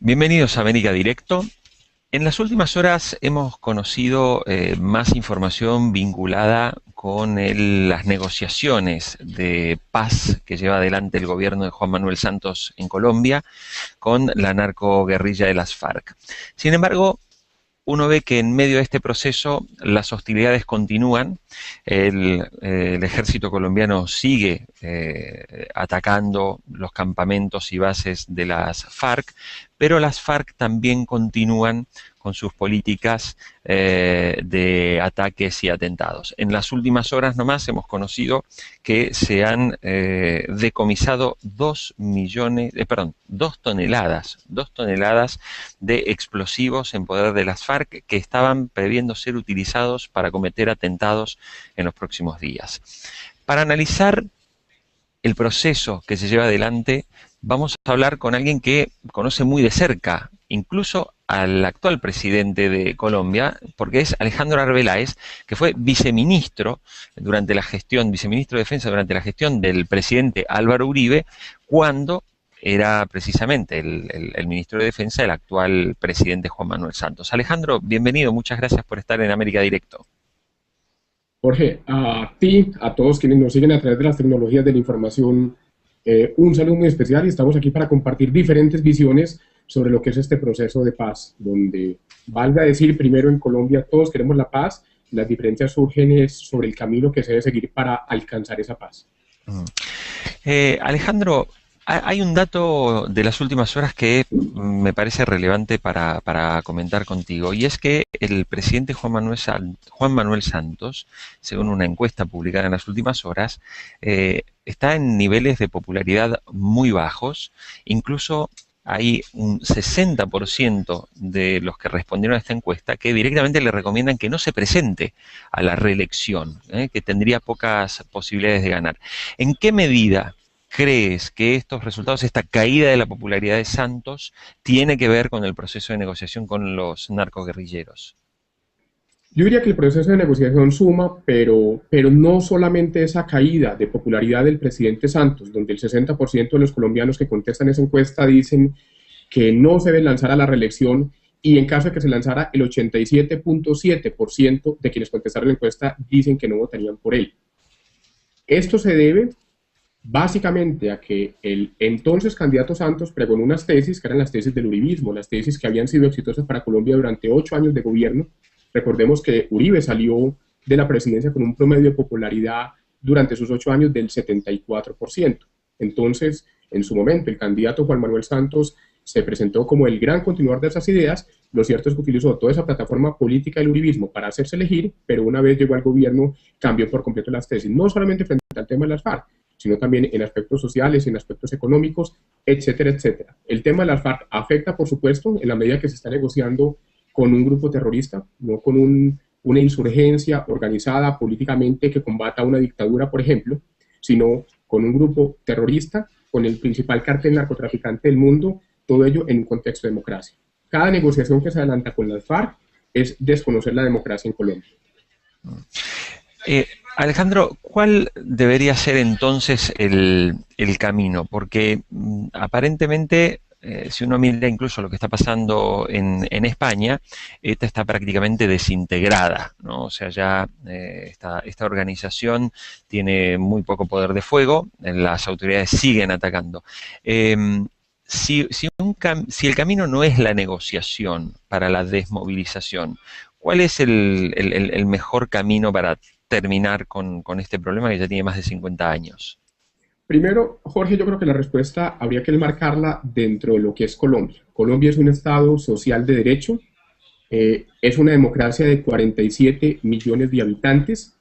Bienvenidos a América Directo. En las últimas horas hemos conocido más información vinculada con las negociaciones de paz que lleva adelante el gobierno de Juan Manuel Santos en Colombia con la narcoguerrilla de las FARC. Sin embargo, uno ve que en medio de este proceso las hostilidades continúan, el ejército colombiano sigue atacando los campamentos y bases de las FARC, pero las FARC también continúan con sus políticas de ataques y atentados. En las últimas horas nomás hemos conocido que se han decomisado 2 toneladas de explosivos en poder de las FARC que estaban previendo ser utilizados para cometer atentados en los próximos días. Para analizar el proceso que se lleva adelante, vamos a hablar con alguien que conoce muy de cerca, incluso al actual presidente de Colombia, porque es Alejandro Arbeláez, que fue viceministro durante la gestión, viceministro de Defensa durante la gestión del presidente Álvaro Uribe, cuando era precisamente el ministro de Defensa del actual presidente Juan Manuel Santos. Alejandro, bienvenido, muchas gracias por estar en América Directo. Jorge, a ti, a todos quienes nos siguen a través de las tecnologías de la información, un saludo muy especial y estamos aquí para compartir diferentes visiones sobre lo que es este proceso de paz, donde, valga decir, primero en Colombia todos queremos la paz, las diferencias surgen sobre el camino que se debe seguir para alcanzar esa paz. Alejandro, hay un dato de las últimas horas que me parece relevante para comentar contigo, y es que el presidente Juan Manuel Santos, según una encuesta publicada en las últimas horas, está en niveles de popularidad muy bajos. Incluso hay un 60% de los que respondieron a esta encuesta que directamente le recomiendan que no se presente a la reelección, que tendría pocas posibilidades de ganar. ¿En qué medida crees que estos resultados, esta caída de la popularidad de Santos, tiene que ver con el proceso de negociación con los narcoguerrilleros? Yo diría que el proceso de negociación suma, pero no solamente esa caída de popularidad del presidente Santos, donde el 60% de los colombianos que contestan esa encuesta dicen que no se debe lanzar a la reelección, y en caso de que se lanzara, el 87.7% de quienes contestaron la encuesta dicen que no votarían por él. Esto se debe básicamente a que el entonces candidato Santos pregonó unas tesis que eran las tesis del uribismo, las tesis que habían sido exitosas para Colombia durante 8 años de gobierno. Recordemos que Uribe salió de la presidencia con un promedio de popularidad durante sus 8 años del 74%. Entonces, en su momento, el candidato Juan Manuel Santos se presentó como el gran continuador de esas ideas. Lo cierto es que utilizó toda esa plataforma política del uribismo para hacerse elegir, pero una vez llegó al gobierno cambió por completo las tesis, no solamente frente al tema de las FARC, sino también en aspectos sociales, en aspectos económicos, etcétera, etcétera. El tema de las FARC afecta, por supuesto, en la medida que se está negociando con un grupo terrorista, no con una insurgencia organizada políticamente que combata una dictadura, por ejemplo, sino con un grupo terrorista, con el principal cártel narcotraficante del mundo, todo ello en un contexto de democracia. Cada negociación que se adelanta con las FARC es desconocer la democracia en Colombia. Alejandro, ¿cuál debería ser entonces el camino? Porque aparentemente, si uno mira incluso lo que está pasando en España, esta está prácticamente desintegrada, ¿no? O sea, ya esta organización tiene muy poco poder de fuego, las autoridades siguen atacando. Si el camino no es la negociación para la desmovilización, ¿cuál es el mejor camino para terminar con este problema que ya tiene más de 50 años? Primero, Jorge, yo creo que la respuesta habría que enmarcarla dentro de lo que es Colombia. Colombia es un Estado social de derecho, es una democracia de 47 millones de habitantes,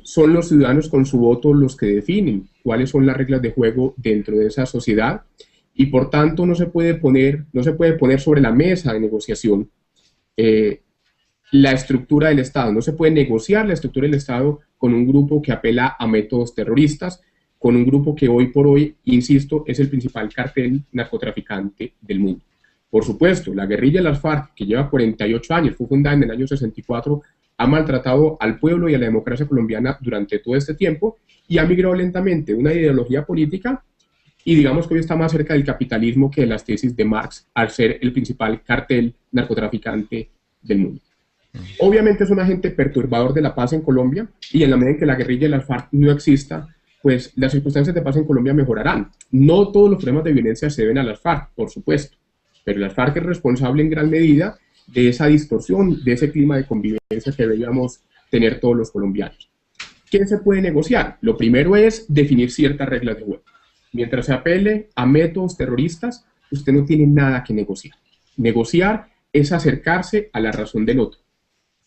son los ciudadanos con su voto los que definen cuáles son las reglas de juego dentro de esa sociedad, y por tanto no se puede poner sobre la mesa de negociación la estructura del Estado. No se puede negociar la estructura del Estado con un grupo que apela a métodos terroristas, con un grupo que hoy por hoy, insisto, es el principal cartel narcotraficante del mundo. Por supuesto, la guerrilla de las FARC, que lleva 48 años, fue fundada en el año 64, ha maltratado al pueblo y a la democracia colombiana durante todo este tiempo y ha migrado lentamente de una ideología política y digamos que hoy está más cerca del capitalismo que de las tesis de Marx, al ser el principal cartel narcotraficante del mundo. Obviamente es un agente perturbador de la paz en Colombia, y en la medida en que la guerrilla de las FARC no exista, pues las circunstancias de paz en Colombia mejorarán. No todos los problemas de violencia se deben a las FARC, por supuesto, pero las FARC es responsable en gran medida de esa distorsión, de ese clima de convivencia que deberíamos tener todos los colombianos. ¿Qué se puede negociar? Lo primero es definir ciertas reglas de juego. Mientras se apele a métodos terroristas, usted no tiene nada que negociar. Negociar es acercarse a la razón del otro.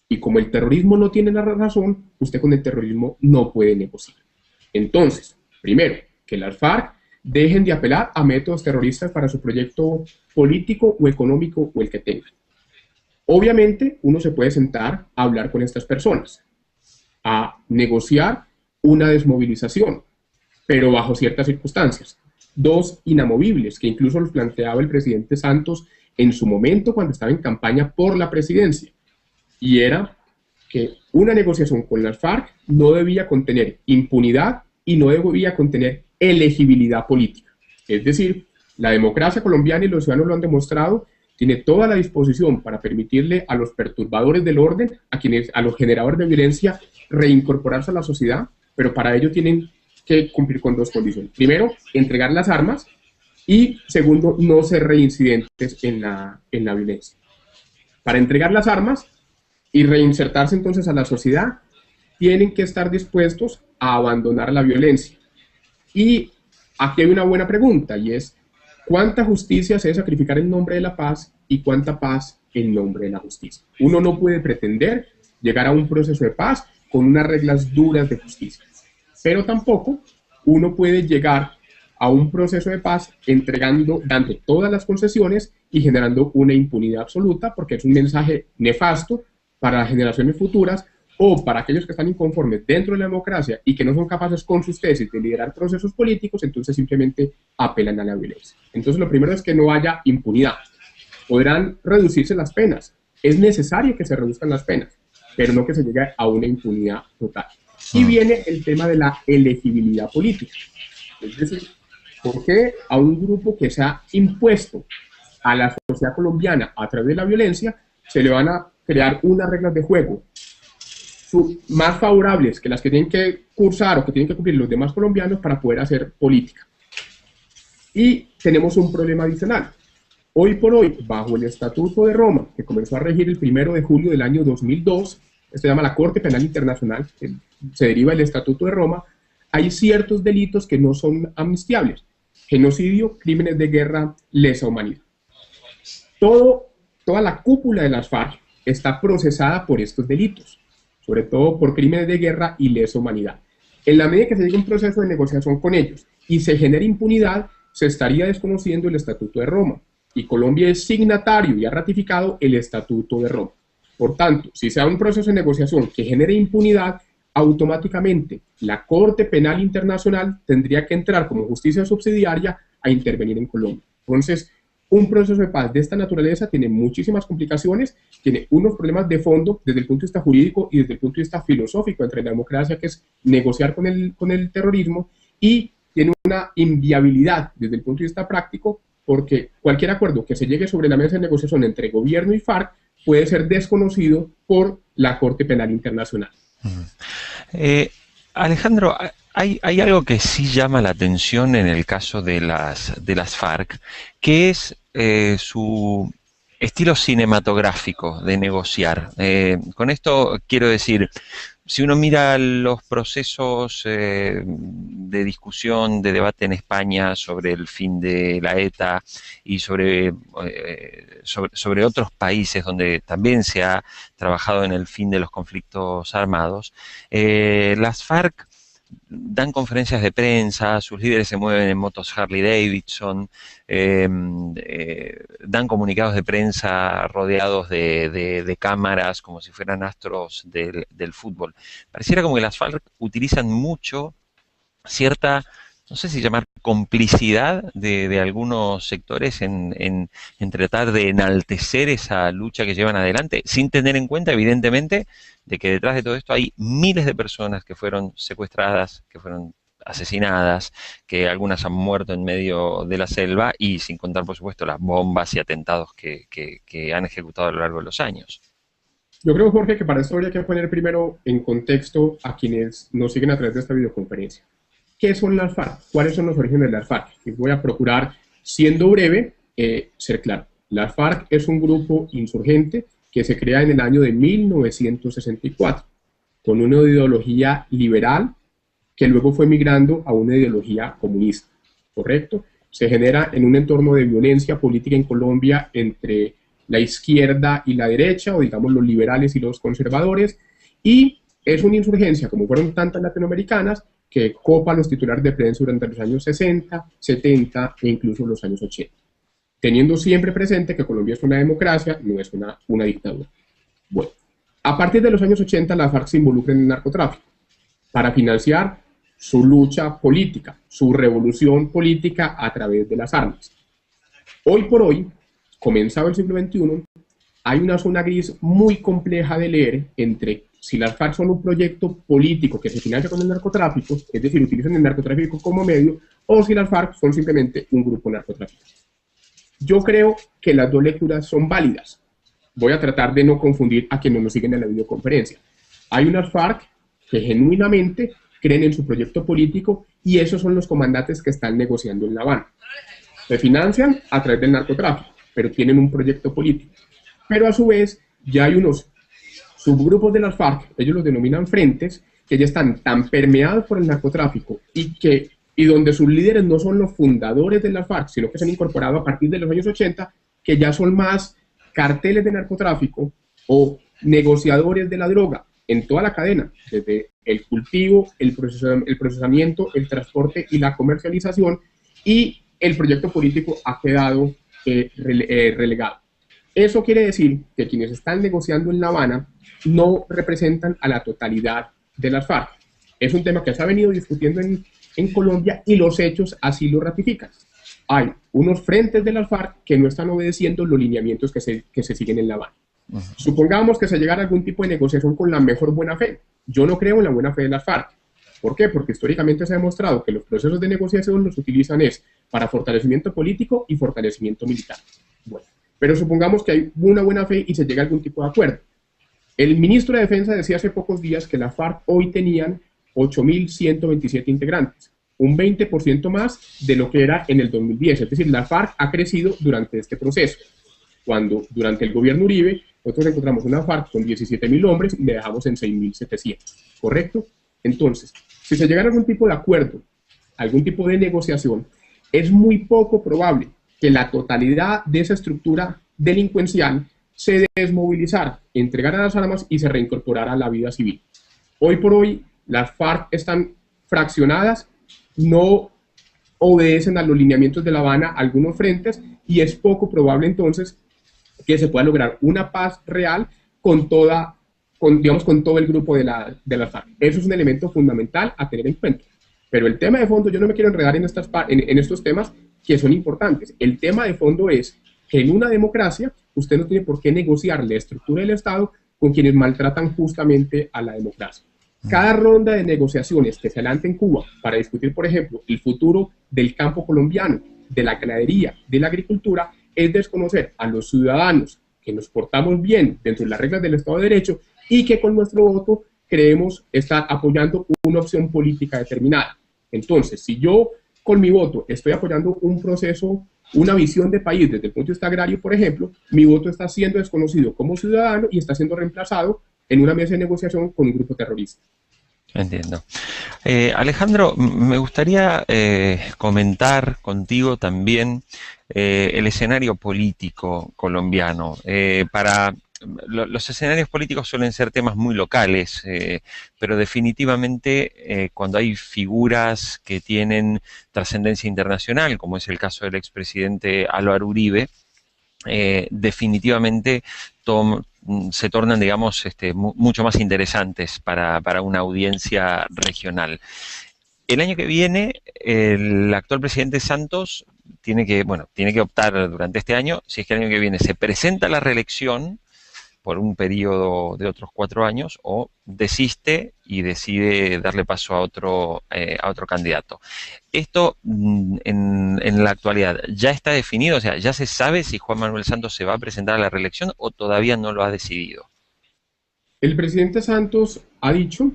Y como el terrorismo no tiene la razón, usted con el terrorismo no puede negociar. Entonces, primero, que las FARC dejen de apelar a métodos terroristas para su proyecto político o económico o el que tengan. Obviamente, uno se puede sentar a hablar con estas personas, a negociar una desmovilización, pero bajo ciertas circunstancias. Dos inamovibles, que incluso los planteaba el presidente Santos en su momento cuando estaba en campaña por la presidencia, y era que una negociación con las FARC no debía contener impunidad y no debía contener elegibilidad política. Es decir, la democracia colombiana, y los ciudadanos lo han demostrado, tiene toda la disposición para permitirle a los perturbadores del orden, a los generadores de violencia, reincorporarse a la sociedad, pero para ello tienen que cumplir con dos condiciones. Primero, entregar las armas, y segundo, no ser reincidentes en la violencia. Para entregar las armas y reinsertarse entonces a la sociedad, tienen que estar dispuestos a abandonar la violencia. Y aquí hay una buena pregunta, y es, ¿cuánta justicia se debe sacrificar en nombre de la paz y cuánta paz en nombre de la justicia? Uno no puede pretender llegar a un proceso de paz con unas reglas duras de justicia, pero tampoco uno puede llegar a un proceso de paz dando todas las concesiones y generando una impunidad absoluta, porque es un mensaje nefasto para las generaciones futuras o para aquellos que están inconformes dentro de la democracia y que no son capaces con sus tesis de liderar procesos políticos, entonces simplemente apelan a la violencia. Entonces lo primero es que no haya impunidad. Podrán reducirse las penas. Es necesario que se reduzcan las penas, pero no que se llegue a una impunidad total. Y viene el tema de la elegibilidad política. Es decir, ¿por qué a un grupo que se ha impuesto a la sociedad colombiana a través de la violencia se le van a crear unas reglas de juego más favorables que las que tienen que cursar o que tienen que cumplir los demás colombianos para poder hacer política? Y tenemos un problema adicional. Hoy por hoy, bajo el Estatuto de Roma, que comenzó a regir el 1 de julio del año 2002, se llama la Corte Penal Internacional, que se deriva del Estatuto de Roma, hay ciertos delitos que no son amnistiables: genocidio, crímenes de guerra, lesa humanidad. Toda la cúpula de las FARC está procesada por estos delitos, sobre todo por crímenes de guerra y lesa humanidad. En la medida que se llegue a un proceso de negociación con ellos y se genere impunidad, se estaría desconociendo el Estatuto de Roma, y Colombia es signatario y ha ratificado el Estatuto de Roma. Por tanto, si se da un proceso de negociación que genere impunidad, automáticamente la Corte Penal Internacional tendría que entrar como justicia subsidiaria a intervenir en Colombia. Entonces, un proceso de paz de esta naturaleza tiene muchísimas complicaciones, tiene unos problemas de fondo desde el punto de vista jurídico y desde el punto de vista filosófico entre la democracia, que es negociar con el terrorismo, y tiene una inviabilidad desde el punto de vista práctico, porque cualquier acuerdo que se llegue sobre la mesa de negociación entre gobierno y FARC puede ser desconocido por la Corte Penal Internacional. Alejandro, hay algo que sí llama la atención en el caso de las FARC, que es su estilo cinematográfico de negociar. Con esto quiero decir, si uno mira los procesos de discusión, de debate en España sobre el fin de la ETA y sobre otros países donde también se ha trabajado en el fin de los conflictos armados, las FARC dan conferencias de prensa, sus líderes se mueven en motos Harley Davidson, dan comunicados de prensa rodeados de cámaras como si fueran astros del fútbol. Pareciera como que las FARC utilizan mucho cierta, no sé si llamar complicidad de algunos sectores en tratar de enaltecer esa lucha que llevan adelante, sin tener en cuenta, evidentemente, de que detrás de todo esto hay miles de personas que fueron secuestradas, que fueron asesinadas, que algunas han muerto en medio de la selva y sin contar, por supuesto, las bombas y atentados que han ejecutado a lo largo de los años. Yo creo, Jorge, que para esto habría que poner primero en contexto a quienes nos siguen a través de esta videoconferencia. ¿Qué son las FARC? ¿Cuáles son los orígenes de las FARC? Y voy a procurar, siendo breve, ser claro. Las FARC es un grupo insurgente que se crea en el año de 1964, con una ideología liberal que luego fue migrando a una ideología comunista, ¿correcto? Se genera en un entorno de violencia política en Colombia entre la izquierda y la derecha, o digamos los liberales y los conservadores, y es una insurgencia, como fueron tantas latinoamericanas, que copa los titulares de prensa durante los años 60, 70 e incluso los años 80, teniendo siempre presente que Colombia es una democracia, no es una dictadura. Bueno, a partir de los años 80 la FARC se involucra en el narcotráfico para financiar su lucha política, su revolución política a través de las armas. Hoy por hoy, comenzado el siglo XXI, hay una zona gris muy compleja de leer entre si las FARC son un proyecto político que se financia con el narcotráfico, es decir, utilizan el narcotráfico como medio, o si las FARC son simplemente un grupo narcotraficante. Yo creo que las dos lecturas son válidas. Voy a tratar de no confundir a quienes nos siguen en la videoconferencia. Hay unas FARC que genuinamente creen en su proyecto político y esos son los comandantes que están negociando en La Habana. Se financian a través del narcotráfico, pero tienen un proyecto político. Pero a su vez ya hay unos subgrupos de las FARC, ellos los denominan frentes, que ya están tan permeados por el narcotráfico y donde sus líderes no son los fundadores de las FARC, sino que se han incorporado a partir de los años 80, que ya son más carteles de narcotráfico o negociadores de la droga en toda la cadena, desde el cultivo, el procesamiento, el transporte y la comercialización, y el proyecto político ha quedado relegado. Eso quiere decir que quienes están negociando en La Habana no representan a la totalidad de las FARC. Es un tema que se ha venido discutiendo en Colombia y los hechos así lo ratifican. Hay unos frentes de las FARC que no están obedeciendo los lineamientos que se siguen en La Habana. Supongamos que se llegara a algún tipo de negociación con la mejor buena fe. Yo no creo en la buena fe de las FARC. ¿Por qué? Porque históricamente se ha demostrado que los procesos de negociación los utilizan para fortalecimiento político y fortalecimiento militar. Bueno, pero supongamos que hay una buena fe y se llega a algún tipo de acuerdo. El ministro de Defensa decía hace pocos días que las FARC hoy tenían 8.127 integrantes, un 20% más de lo que era en el 2010. Es decir, la FARC ha crecido durante este proceso. Cuando durante el gobierno Uribe nosotros encontramos una FARC con 17.000 hombres y le dejamos en 6.700, ¿correcto? Entonces, si se llegara a algún tipo de acuerdo, algún tipo de negociación, es muy poco probable que la totalidad de esa estructura delincuencial se desmovilizara, entregara las armas y se reincorporara a la vida civil. Hoy por hoy, las FARC están fraccionadas, no obedecen a los lineamientos de La Habana algunos frentes y es poco probable entonces que se pueda lograr una paz real con todo el grupo de las FARC. Eso es un elemento fundamental a tener en cuenta. Pero el tema de fondo, yo no me quiero enredar en estos temas que son importantes. El tema de fondo es que en una democracia usted no tiene por qué negociar la estructura del Estado con quienes maltratan justamente a la democracia. Cada ronda de negociaciones que se adelanta en Cuba para discutir, por ejemplo, el futuro del campo colombiano, de la ganadería, de la agricultura, es desconocer a los ciudadanos que nos portamos bien dentro de las reglas del Estado de Derecho y que con nuestro voto creemos estar apoyando una opción política determinada. Entonces, si yo con mi voto estoy apoyando un proceso, una visión de país desde el punto de vista agrario, por ejemplo, mi voto está siendo desconocido como ciudadano y está siendo reemplazado en una mesa de negociación con un grupo terrorista. Entiendo. Alejandro, me gustaría comentar contigo también el escenario político colombiano. Los escenarios políticos suelen ser temas muy locales, pero definitivamente cuando hay figuras que tienen trascendencia internacional, como es el caso del expresidente Álvaro Uribe, definitivamente se tornan, digamos, mucho más interesantes para una audiencia regional. El año que viene, el actual presidente Santos tiene que optar durante este año, si es que el año que viene se presenta la reelección, por un periodo de otros 4 años, o desiste y decide darle paso a otro candidato. Esto en la actualidad ya está definido, o sea, ya se sabe si Juan Manuel Santos se va a presentar a la reelección o todavía no lo ha decidido. El presidente Santos ha dicho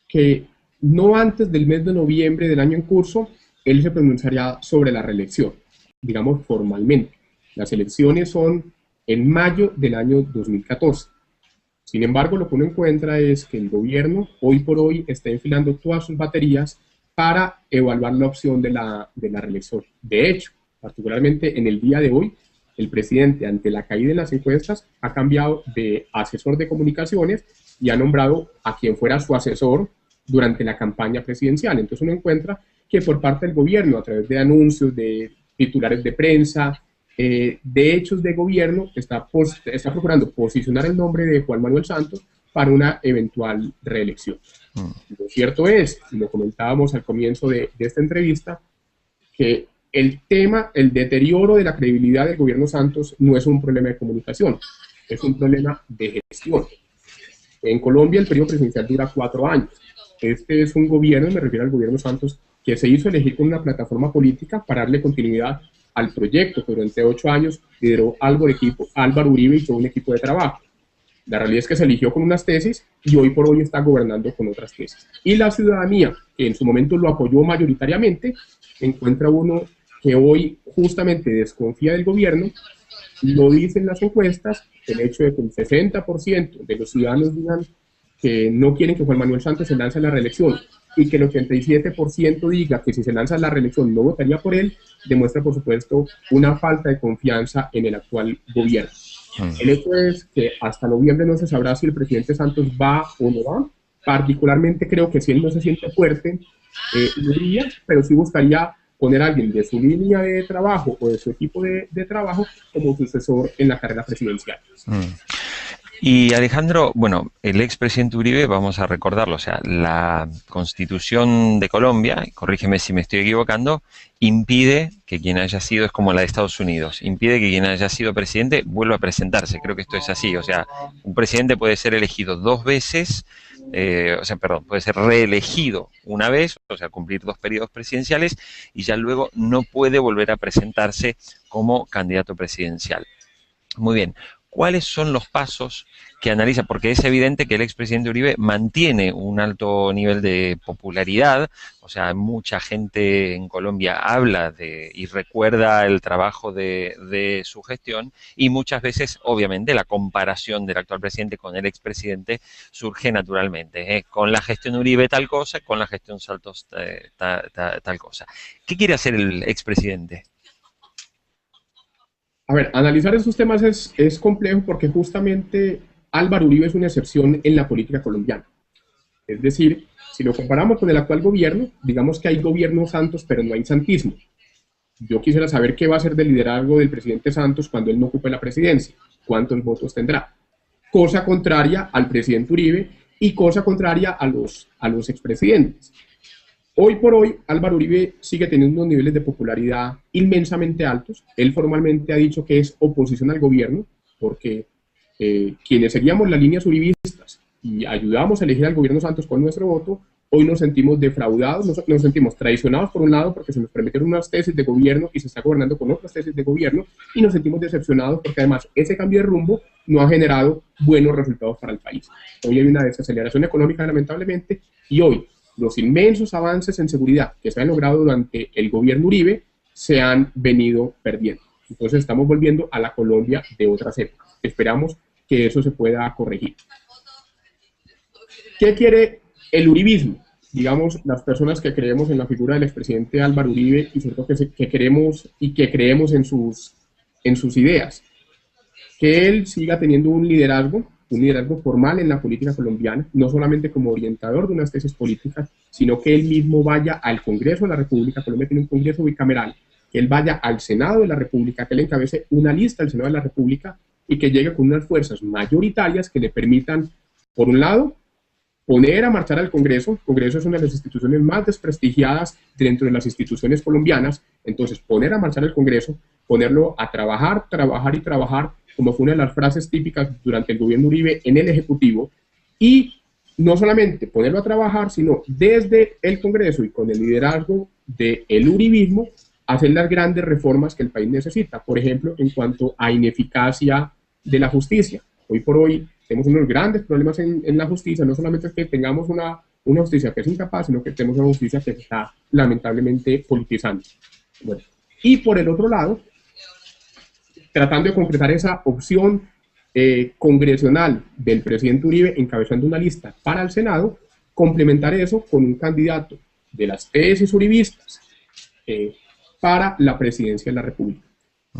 que no antes del mes de noviembre del año en curso, él se pronunciaría sobre la reelección, digamos formalmente. Las elecciones son en mayo del año 2014. Sin embargo, lo que uno encuentra es que el gobierno hoy por hoy está enfilando todas sus baterías para evaluar la opción de la reelección. De hecho, particularmente en el día de hoy, el presidente, ante la caída en las encuestas, ha cambiado de asesor de comunicaciones y ha nombrado a quien fuera su asesor durante la campaña presidencial. Entonces uno encuentra que por parte del gobierno, a través de anuncios, de titulares de prensa, de hechos de gobierno, está procurando posicionar el nombre de Juan Manuel Santos para una eventual reelección. Lo cierto es, y lo comentábamos al comienzo de esta entrevista, que el tema, el deterioro de la credibilidad del gobierno Santos no es un problema de comunicación, es un problema de gestión. En Colombia el periodo presidencial dura 4 años. Este es un gobierno, me refiero al gobierno Santos, que se hizo elegir con una plataforma política para darle continuidad al proyecto que durante 8 años lideró Álvaro Uribe y todo un equipo de trabajo. La realidad es que se eligió con unas tesis y hoy por hoy está gobernando con otras tesis. Y la ciudadanía, que en su momento lo apoyó mayoritariamente, encuentra uno que hoy justamente desconfía del gobierno. Lo dicen las encuestas, el hecho de que el 60% de los ciudadanos digan que no quieren que Juan Manuel Santos se lance a la reelección y que el 87% diga que si se lanza a la reelección no votaría por él, demuestra por supuesto una falta de confianza en el actual gobierno. El hecho es que hasta noviembre no se sabrá si el presidente Santos va o no va. Particularmente creo que si él no se siente fuerte, lo diría, pero sí buscaría poner a alguien de su línea de trabajo o de su equipo de trabajo como sucesor en la carrera presidencial. Y Alejandro, bueno, el expresidente Uribe, vamos a recordarlo, o sea, la Constitución de Colombia, corrígeme si me estoy equivocando, impide que quien haya sido, es como la de Estados Unidos, impide que quien haya sido presidente vuelva a presentarse. Creo que esto es así, o sea, un presidente puede ser elegido 2 veces, puede ser reelegido una vez, o sea, cumplir 2 periodos presidenciales y ya luego no puede volver a presentarse como candidato presidencial. Muy bien. ¿Cuáles son los pasos que analiza? Porque es evidente que el expresidente Uribe mantiene un alto nivel de popularidad, o sea, mucha gente en Colombia habla y recuerda el trabajo de su gestión y muchas veces, obviamente, la comparación del actual presidente con el expresidente surge naturalmente, con la gestión Uribe tal cosa, con la gestión Santos tal cosa. ¿Qué quiere hacer el expresidente? A ver, analizar esos temas es complejo porque justamente Álvaro Uribe es una excepción en la política colombiana. Es decir, si lo comparamos con el actual gobierno, digamos que hay gobierno Santos, pero no hay santismo. Yo quisiera saber qué va a ser del liderazgo del presidente Santos cuando él no ocupe la presidencia, cuántos votos tendrá. Cosa contraria al presidente Uribe y cosa contraria a los expresidentes. Hoy por hoy, Álvaro Uribe sigue teniendo unos niveles de popularidad inmensamente altos. Él formalmente ha dicho que es oposición al gobierno, porque quienes seguíamos las líneas uribistas y ayudamos a elegir al gobierno Santos con nuestro voto, hoy nos sentimos defraudados, nos sentimos traicionados por un lado porque se nos permitieron unas tesis de gobierno y se está gobernando con otras tesis de gobierno, y nos sentimos decepcionados porque además ese cambio de rumbo no ha generado buenos resultados para el país. Hoy hay una desaceleración económica, lamentablemente, y hoy los inmensos avances en seguridad que se han logrado durante el gobierno Uribe se han venido perdiendo. Entonces estamos volviendo a la Colombia de otras épocas. Esperamos que eso se pueda corregir. ¿Qué quiere el uribismo? Digamos, las personas que creemos en la figura del expresidente Álvaro Uribe y sobre todo que queremos y que creemos en sus ideas. Que él siga teniendo un liderazgo formal en la política colombiana, no solamente como orientador de unas tesis políticas, sino que él mismo vaya al Congreso de la República. Colombia tiene un Congreso bicameral, que él vaya al Senado de la República, que él encabece una lista del Senado de la República y que llegue con unas fuerzas mayoritarias que le permitan, por un lado, poner a marchar al Congreso. El Congreso es una de las instituciones más desprestigiadas dentro de las instituciones colombianas, entonces poner a marchar el Congreso, ponerlo a trabajar, trabajar y trabajar, como fue una de las frases típicas durante el gobierno Uribe en el Ejecutivo, y no solamente ponerlo a trabajar, sino desde el Congreso y con el liderazgo del uribismo, hacer las grandes reformas que el país necesita. Por ejemplo, en cuanto a ineficacia de la justicia. Hoy por hoy tenemos unos grandes problemas en la justicia, no solamente es que tengamos una justicia que es incapaz, sino que tenemos una justicia que se está lamentablemente politizando. Bueno, y por el otro lado, tratando de concretar esa opción congresional del presidente Uribe encabezando una lista para el Senado, complementar eso con un candidato de las tesis uribistas para la presidencia de la República.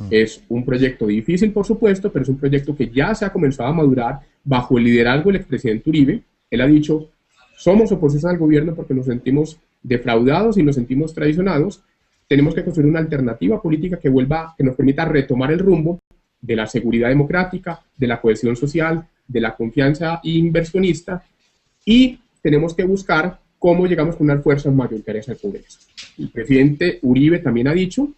Es un proyecto difícil, por supuesto, pero es un proyecto que ya se ha comenzado a madurar bajo el liderazgo del expresidente Uribe. Él ha dicho, somos oposición al gobierno porque nos sentimos defraudados y nos sentimos traicionados. Tenemos que construir una alternativa política que nos permita retomar el rumbo de la seguridad democrática, de la cohesión social, de la confianza inversionista, y tenemos que buscar cómo llegamos con unas fuerzas mayoritarias al Congreso. El presidente Uribe también ha dicho,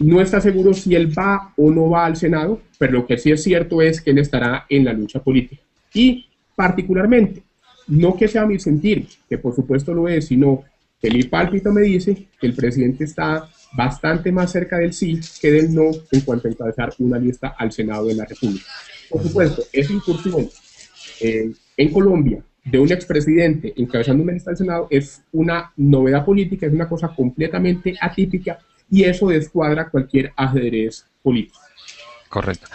no está seguro si él va o no va al Senado, pero lo que sí es cierto es que él estará en la lucha política. Y particularmente, no que sea mi sentir, que por supuesto lo es, sino que mi pálpito me dice que el presidente está bastante más cerca del sí que del no en cuanto a encabezar una lista al Senado de la República. Por supuesto, esa incursión en Colombia de un expresidente encabezando una lista al Senado es una novedad política, es una cosa completamente atípica, y eso descuadra cualquier ajedrez político. Correcto.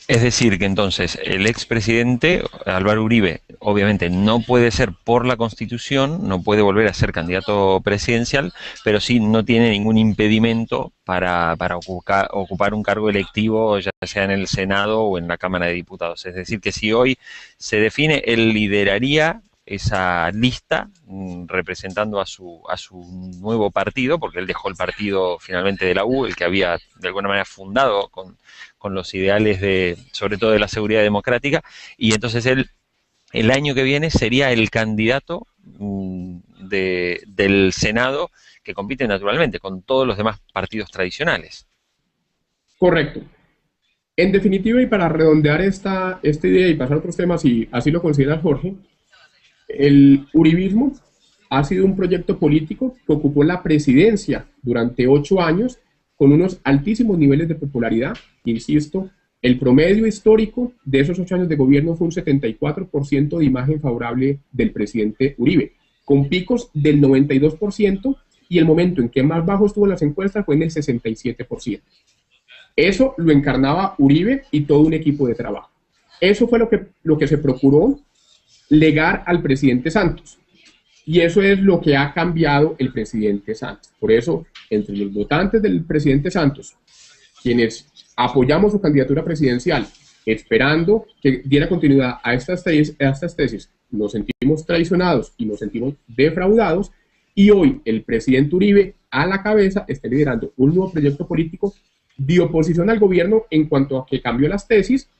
Es decir, que entonces el expresidente Álvaro Uribe obviamente no puede ser por la Constitución, no puede volver a ser candidato presidencial, pero sí no tiene ningún impedimento para ocupar un cargo electivo, ya sea en el Senado o en la Cámara de Diputados. Es decir, que si hoy se define, él lideraría esa lista representando a su nuevo partido, porque él dejó el partido finalmente de la U, el que había de alguna manera fundado con los ideales sobre todo de la seguridad democrática, y entonces él el año que viene sería el candidato del Senado, que compite naturalmente con todos los demás partidos tradicionales. Correcto. En definitiva, y para redondear esta idea y pasar a otros temas, y así lo considera Jorge, el uribismo ha sido un proyecto político que ocupó la presidencia durante 8 años con unos altísimos niveles de popularidad. Insisto, el promedio histórico de esos 8 años de gobierno fue un 74% de imagen favorable del presidente Uribe, con picos del 92%, y el momento en que más bajo estuvo en las encuestas fue en el 67%. Eso lo encarnaba Uribe y todo un equipo de trabajo. Eso fue lo que se procuró legar al presidente Santos. Y eso es lo que ha cambiado el presidente Santos. Por eso, entre los votantes del presidente Santos, quienes apoyamos su candidatura presidencial, esperando que diera continuidad a estas tesis, nos sentimos traicionados y nos sentimos defraudados, y hoy el presidente Uribe a la cabeza está liderando un nuevo proyecto político de oposición al gobierno en cuanto a que cambió las tesis,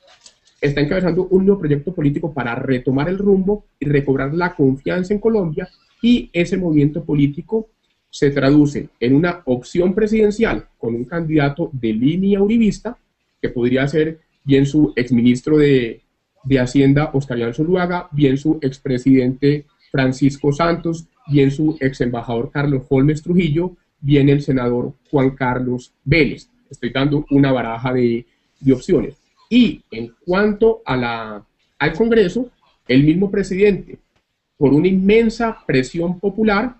está encabezando un nuevo proyecto político para retomar el rumbo y recobrar la confianza en Colombia, y ese movimiento político se traduce en una opción presidencial con un candidato de línea uribista, que podría ser bien su exministro de Hacienda, Oscar Iván Zuluaga, bien su expresidente Francisco Santos, bien su exembajador Carlos Holmes Trujillo, bien el senador Juan Carlos Vélez. Estoy dando una baraja de opciones. Y en cuanto al Congreso, el mismo presidente, por una inmensa presión popular,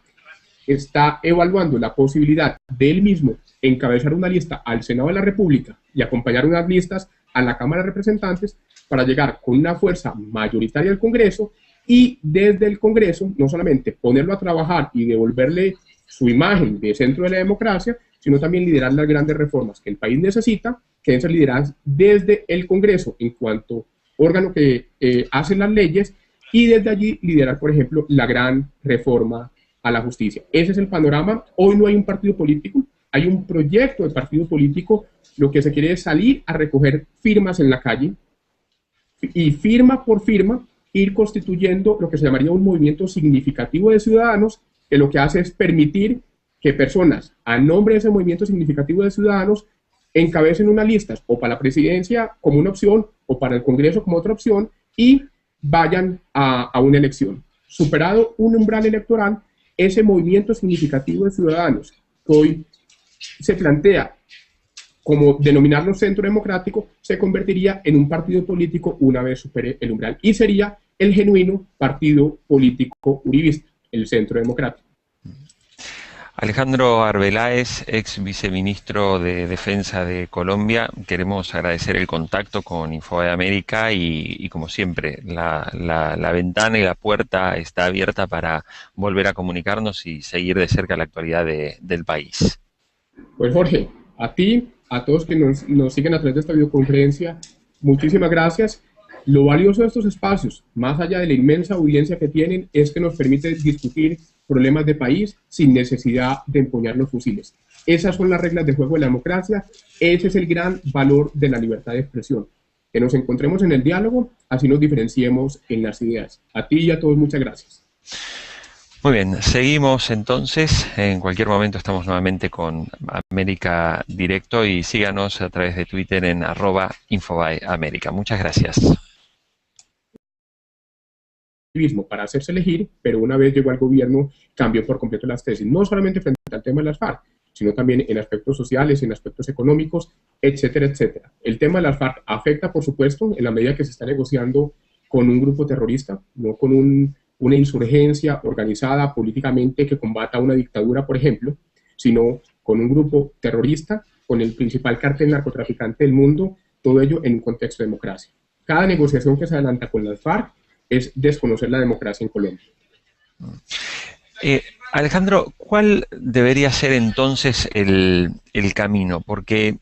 está evaluando la posibilidad de él mismo encabezar una lista al Senado de la República y acompañar unas listas a la Cámara de Representantes para llegar con una fuerza mayoritaria al Congreso, y desde el Congreso no solamente ponerlo a trabajar y devolverle su imagen de centro de la democracia, sino también liderar las grandes reformas que el país necesita, que deben ser lideradas desde el Congreso en cuanto órgano que hace las leyes, y desde allí liderar, por ejemplo, la gran reforma a la justicia. Ese es el panorama. Hoy no hay un partido político, hay un proyecto de partido político. Lo que se quiere es salir a recoger firmas en la calle y firma por firma ir constituyendo lo que se llamaría un movimiento significativo de ciudadanos, que lo que hace es permitir que personas a nombre de ese movimiento significativo de ciudadanos encabecen unas listas o para la presidencia como una opción o para el Congreso como otra opción y vayan a una elección. Superado un umbral electoral, ese movimiento significativo de ciudadanos que hoy se plantea como denominarlo centro democrático, se convertiría en un partido político una vez supere el umbral y sería el genuino partido político uribista, el centro democrático. Alejandro Arbeláez, ex viceministro de Defensa de Colombia, queremos agradecer el contacto con Infobae América y como siempre, la ventana y la puerta está abierta para volver a comunicarnos y seguir de cerca la actualidad del país. Pues Jorge, a ti, a todos que nos siguen a través de esta videoconferencia, muchísimas gracias. Lo valioso de estos espacios, más allá de la inmensa audiencia que tienen, es que nos permite discutir problemas de país sin necesidad de empuñar los fusiles. Esas son las reglas de juego de la democracia, ese es el gran valor de la libertad de expresión. Que nos encontremos en el diálogo, así nos diferenciemos en las ideas. A ti y a todos, muchas gracias. Muy bien, seguimos entonces. En cualquier momento estamos nuevamente con América Directo y síganos a través de Twitter en @InfobaeAmérica. Muchas gracias. Para hacerse elegir, pero una vez llegó al gobierno cambió por completo las tesis, no solamente frente al tema de las FARC, sino también en aspectos sociales, en aspectos económicos, etcétera, etcétera. El tema de las FARC afecta, por supuesto, en la medida que se está negociando con un grupo terrorista, no con una insurgencia organizada políticamente que combata una dictadura, por ejemplo, sino con un grupo terrorista, con el principal cártel narcotraficante del mundo, todo ello en un contexto de democracia. Cada negociación que se adelanta con las FARC es desconocer la democracia en Colombia. Alejandro, ¿cuál debería ser entonces el camino? Porque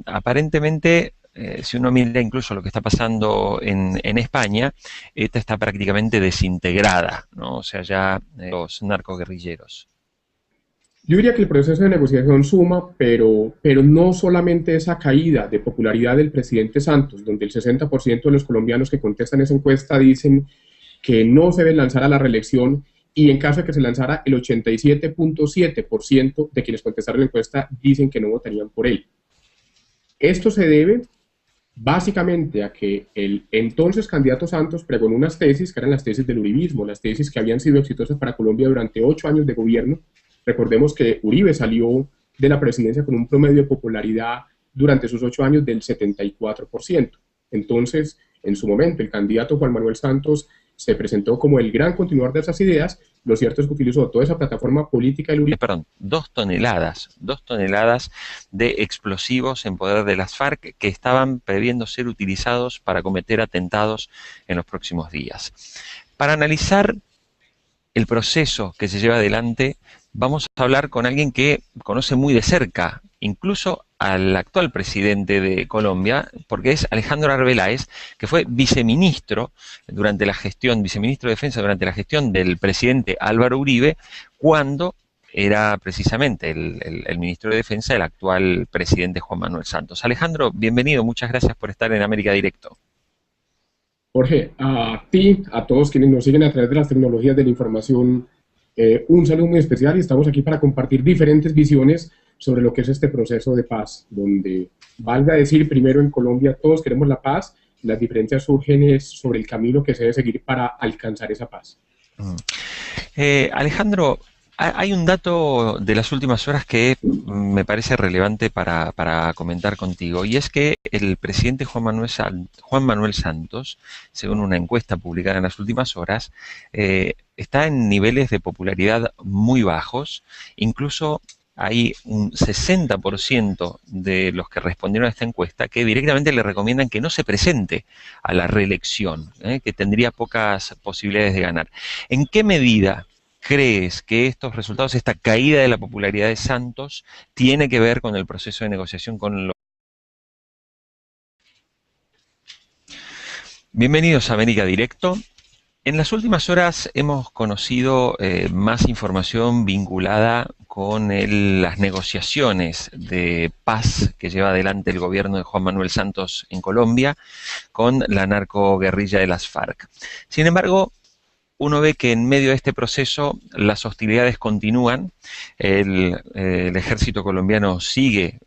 aparentemente, si uno mira incluso lo que está pasando en España, esta está prácticamente desintegrada, ¿no? O sea, ya los narcoguerrilleros. Yo diría que el proceso de negociación suma, pero no solamente esa caída de popularidad del presidente Santos, donde el 60% de los colombianos que contestan esa encuesta dicen que no se debe lanzar a la reelección y en caso de que se lanzara el 87.7% de quienes contestaron la encuesta dicen que no votarían por él. Esto se debe básicamente a que el entonces candidato Santos pregonó unas tesis que eran las tesis del uribismo, las tesis que habían sido exitosas para Colombia durante 8 años de gobierno. Recordemos que Uribe salió de la presidencia con un promedio de popularidad durante sus 8 años del 74%. Entonces, en su momento, el candidato Juan Manuel Santos se presentó como el gran continuador de esas ideas. Lo cierto es que utilizó toda esa plataforma política del Uribe. Perdón, 2 toneladas de explosivos en poder de las FARC que estaban previendo ser utilizados para cometer atentados en los próximos días. Para analizar el proceso que se lleva adelante, vamos a hablar con alguien que conoce muy de cerca, incluso al actual presidente de Colombia, porque es Alejandro Arbeláez, que fue viceministro durante la gestión, viceministro de Defensa durante la gestión del presidente Álvaro Uribe, cuando era precisamente el ministro de Defensa del actual presidente Juan Manuel Santos. Alejandro, bienvenido, muchas gracias por estar en América Directo. Jorge, a ti, a todos quienes nos siguen a través de las tecnologías de la información, un saludo muy especial y estamos aquí para compartir diferentes visiones sobre lo que es este proceso de paz, donde, valga decir, primero en Colombia todos queremos la paz, las diferencias surgen sobre el camino que se debe seguir para alcanzar esa paz. Alejandro, hay un dato de las últimas horas que me parece relevante para comentar contigo, y es que el presidente Juan Manuel Santos, según una encuesta publicada en las últimas horas, está en niveles de popularidad muy bajos. Incluso hay un 60% de los que respondieron a esta encuesta que directamente le recomiendan que no se presente a la reelección, que tendría pocas posibilidades de ganar. ¿En qué medida crees que estos resultados, esta caída de la popularidad de Santos, tiene que ver con el proceso de negociación con los... Bienvenidos a América Directo. En las últimas horas hemos conocido más información vinculada con las negociaciones de paz que lleva adelante el gobierno de Juan Manuel Santos en Colombia con la narcoguerrilla de las FARC. Sin embargo, uno ve que en medio de este proceso las hostilidades continúan, el ejército colombiano sigue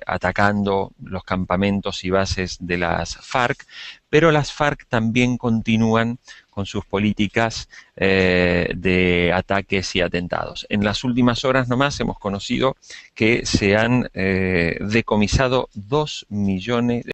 atacando los campamentos y bases de las FARC, pero las FARC también continúan con sus políticas de ataques y atentados. En las últimas horas nomás hemos conocido que se han decomisado 2 millones